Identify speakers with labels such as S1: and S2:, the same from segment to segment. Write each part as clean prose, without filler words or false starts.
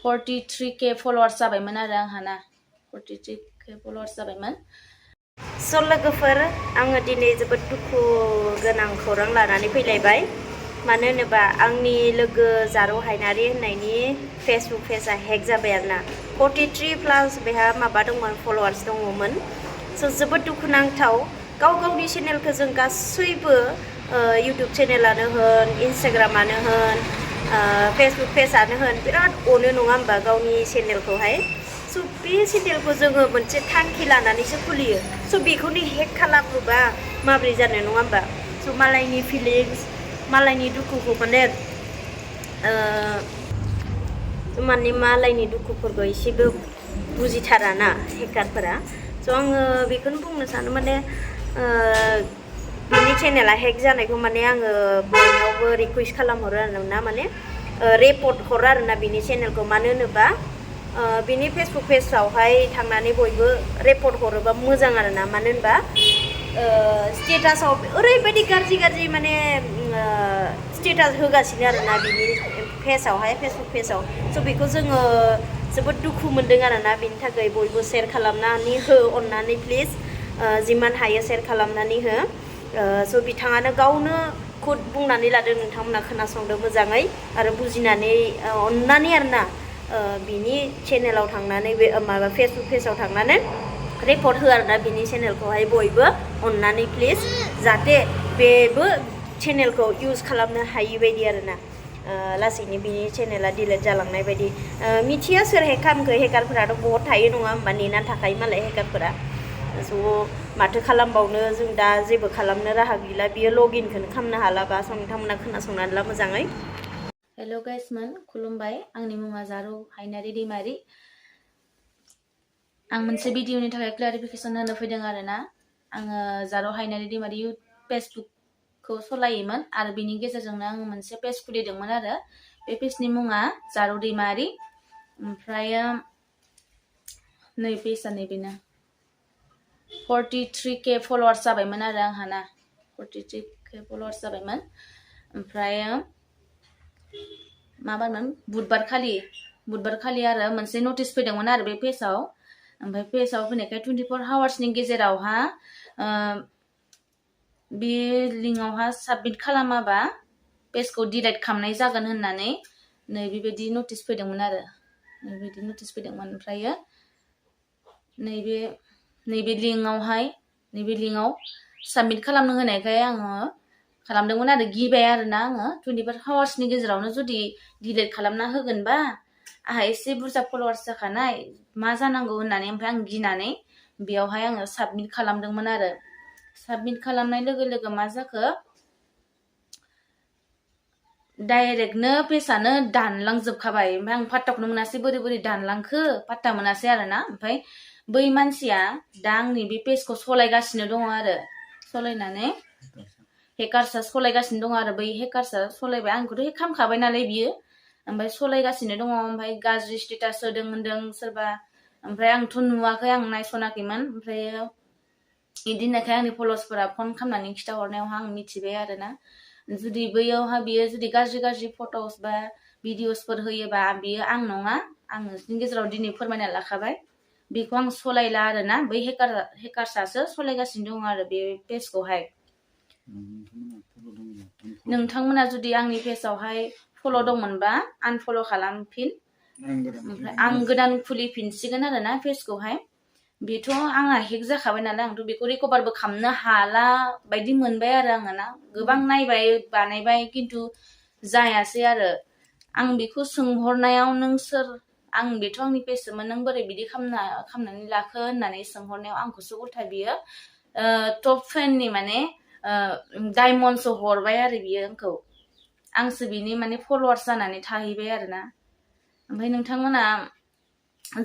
S1: 43k followers जाबायमोन आरो आंहाना 43k followers जाबायमोन।
S2: स' लोगोफोर आङो दिनै जोबोद दुखु गोनां खौरां लानानै फैलायबाय। मानो होनोबा आंनि लोगो जारौ हायनारि होननायनि फेसबुक पेजआ हेक जाबाय आरोना 43 प्लास बेहा माबा दंमोन फल'वार्स दङमोन। स' जोबोद दुखुनांथाव गाव गावनि चेनेलखौ जों गासैबो इउटुब चेनेलानो होन इन्सटाग्रामानो होन फेसबुक पेजआनो होन बिराद अनो नङा होमबा गावनि चेनेलखौहाय। स' बे चेनेलखौ जोङो मोनसे थांखि लानानैसो खुलियो। स' बेखौनो हेक खालामोबा माबोरै जानो नङा होमबा। स' मालायनि फिलिंस मालायनि दुखुखौ माने मालायनि दुखुफोरखौ एसेबो बुजिथाराना हेकारफोरा। स' आङो बेखौनो बुंनो सानो माने बिनि चेनेला हेक जानायखौ माने आङो बयनावबो रिकुवेस्ट खालामहरो आरोना माने रिपर्ट हरो आरोना बिनि चेनेलखौ। मानो होनोबा बिनि फेसबुक पेजआवहाय थांनानै बयबो रिपर्ट हरोबा मोजां आरोना। मानो होनबा स्टेटासाव ओरैबायदि गाज्रि माने स्टेटास होगासिनो आरोना बिनि पेजआवहाय फेसबुक पेजआव। स' बेखौ जोङो जोबोद दुखु मोनदों आरोना। बिनि थाखाय बयबो शेयार खालामनानै हो अननानै प्लिज जिमान हायो शेयार खालामनानै हो। स' बिथाङानो गावनो खुद बुंनानै लादों नोंथांमोना खोनासंदो मोजाङै आरो बुजिनानै अननानै आरोना बिनि चेनेलाव थांनानै बे माबा फेसबुक पेजआव थांनानै रिपर्ट हो आरोना बिनि चेनेलखौहाय बयबो अननानै प्लिज जाहाथे बेबो चेनेलखौ इउज खालामनो हायि बायदि आरोना लासैनो बिनि चेनेला डिलिट जालांनाय बायदि। मिथिया सोर हेक खालामखो हेकारफोराथ' बहुत थायो नङा होमबा नेनानै थाखायो मालाय हेकारफोरा। स' माथो खालामबावनो जों दा जेबो खालामनो राहा गैला बियो लगइनखौनो खालामनो हालाबा स' नोंथांमोना खोनासंनानै ला मोजाङै।
S1: हेल' गाइसमोन खुलुमबाय आंनि मुङा जारौ हायनारि दैमारि। आं मोनसे भिडिअनि थाखाय क्लारिफिकेसन होनो फैदों आरोना। आङो जारौ हायनारि दैमारि फेसबुकखौ सलायोमोन आरो बिनि गेजेरजोंनो आङो मोनसे पेज खुलिदोंमोन आरो बे पेजनि मुङा जारौ दैमारि। ओमफ्राय नै पेजआ नैबेनो 43k followers जाबायमोन आरो आंहाना 43k followers जाबायमोन। ओमफ्राय माबामोन बुधबार खालि आरो मोनसे नटिस फैदोंमोन आरो बे पेजआव। ओमफ्राय पेजआव फैनायखाय 24 आवार्सनि गेजेरावहा बे लिंकआवहा साबमिट खालामाबा पेजखौ डिलिट खालामनाय जागोन होननानै नै बेबायदि नटिस फैदोंमोन आरो नैबेबायदि नटिस फैदोंमोन। ओमफ्रायो नैबे लिंकआव साबमिट खालामनो होनायखाय आङो खालामदोंमोन आरो गिबाय आरोना आङो 24 आवार्सनि गेजेरावनो जुदि डिलिट खालामना होगोनबा आंहा एसे बुरजा फल'वार्स जाखानाय मा जानांगौ होननानै ओमफ्राय आं गिनानै बेयावहाय आङो साबमिट खालामदोंमोन आरो। साबमिट खालामनाय लोगो लोगो मा जाखो डाइरेक्टनो पेजआनो दानलांजोबखाबाय। ओमफ्राय आं पात्ताखौनो मोनासै बोरै दानलांखो पात्ता मोनासै आरोना। ओमफ्राय बै मानसिया दा आंनि बे पेजखौ सलायगासिनो दङ आरो सलायनानै हेकारसा सलायगासिनो दङ आरो बै हेकारसा सलायबाय आंखौथ' हेक खालामखाबाय नालाय बियो। ओमफ्राय सलायगासिनो दङ ओमफ्राय गाज्रि स्टेटास होदों होनदों सोरबा। ओमफ्राय आंथ' नुवाखै आं नायसनाखैमोन। ओमफ्राय बिदि होननायखाय आंनि फल'वार्सफोरा फन खालामनानै खिथाहरनायावहा आं मिथिबाय आरोना जुदि बैयावहा बियो जुदि गाज्रि फट'स बा भिडिअसफोर होयोबा बियो आं नङा। आं नोंसोरनि गेजेराव दिनै फोरमायना लाखाबाय बेखौ आं सलायला आरोना बै हेकारसासो सलायगासिनो दङ आरो बे पेजखौहाय। नोंथांमोना जुदि आंनि पेजआवहाय फल' दंमोनबा आनफल' खालामफिन। ओमफ्राय आं गोदान खुलिफिनसिगोन आरोना पेजखौहाय। बेथ' आंहा हेक जाखाबाय नालाय आंथ' बेखौ रिकभारबो खालामनो हाला बायदि मोनबाय आरो आङो ना गोबां नायबाय बानायबाय खिन्थु जायासै आरो। आं बेखौ सोंहरनायाव नों सोर आं बेथ' आंनि पेजसोमोन नों बोरै बिदि खालामनानै लाखो होननानै सोंहरनायाव आंखौसो उल्था बियो टप फेननि माने डायमन्डसो हरबाय आरो बियो आंखौ। आंसो बिनि माने फल'वार्स जानानै थाहैबाय आरोना। ओमफ्राय नोंथांमोना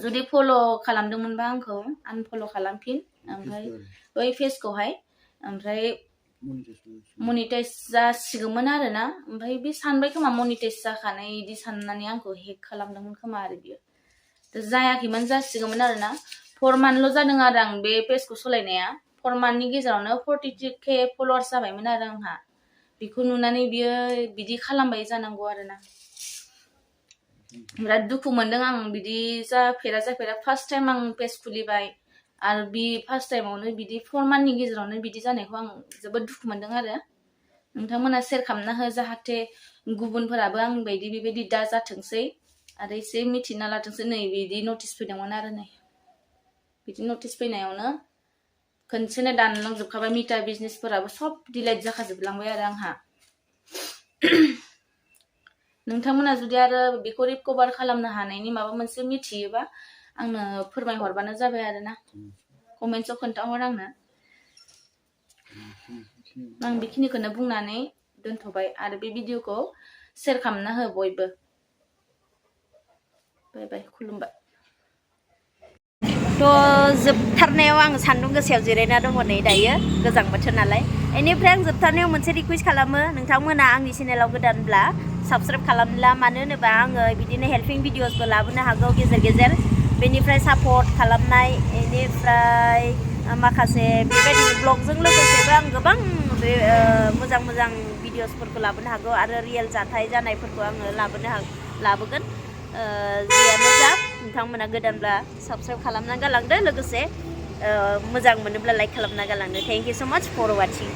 S1: जुदि फल' खालामदोंमोनबा आंखौ आनफल' खालामफिन ओमफ्राय बै पेजखौहाय। ओमफ्राय मनिटाइज जासिगौमोन आरोना। ओमफ्राय बे सानबाय खोमा मनिटाइज जाखानाय बिदि साननानै आंखौ हेक खालामदोंमोन खोमा आरो बियो जायाखैमोन जासिगौमोन आरोना। 4 मान्थल' जादों आरो आं बे पेजखौ सलायनाया 4 मान्थनि गेजेरावनो 43k फल'वार्स जाबायमोन आरो आंहा। बेखौ नुनानै बियो बिदि खालामबाय जानांगौ आरोना। बिराद दुखु मोनदों आं बिदि जाफेरा फार्स्ट टाइम आं पेज खुलिबाय आरो बि फार्स्ट टाइमावनो बिदि 4 मान्थनि गेजेरावनो बिदि जानायखौ आं जोबोद दुखु मोनदों आरो नोंथांमोना शेयार खालामना हो जाहाथे गुबुनफोराबो आं बायदि बेबायदि दा जाथोंसै आरो एसे मिथिना लाथोंसै नै बिदि नटिस फैदोंमोन आरो नै बिदि नटिस फैनायावनो खनसेनो दानलांजोबखाबाय मिटा बिजनेसफोराबो सब डिलाइट जाखाजोबलांबाय आरो आंहा नोंथांमोना जुदि आरो बेखौ रिकभार खालामनो हानायनि माबा मोनसे मिथियोबा आंनो फोरमायहरबानो जाबाय आरो ना कमेन्ट्सआव खोन्थाहर आंनो आं बेखिनिखौनो बुंनानै दोनथ'बाय आरो बे भिडिअखौ शेयार खालामना हो बयबो बाय बाय खुलुमबाय
S2: थ' जोबथारनायाव आं सान्दुं गोसायाव जिरायना दङ नै दायो गोजां बोथोर नालाय बेनिफ्राय आं जोबथारनायाव मोनसे रिकुवेस्ट खालामो नोंथांमोना आंनि चेनेलाव गोदानब्ला साबस्क्राइब खालामला मानो होनोबा आङो बिदिनो हेल्पिं भिडिअसबो लाबोनो हागौ गेजेर गेजेर बेनिफ्राय सापर्ट खालामनाय बेनिफ्राय माखासे बेबायदिनो ब्लगजों लोगोसेबो आं गोबां मोजां मोजां भिडिअसफोरखौ लाबोनो हागौ आरो रियेल जाथाय जानायफोरखौ आङो लाबोगोन जियानो जा नोंथांमोना गोदानब्ला साबस्क्राइब खालामना गालांदो लोगोसे मोजां मोनोब्ला लाइक खालामना गालांदो थेंक इउ सो माच फर वाचिं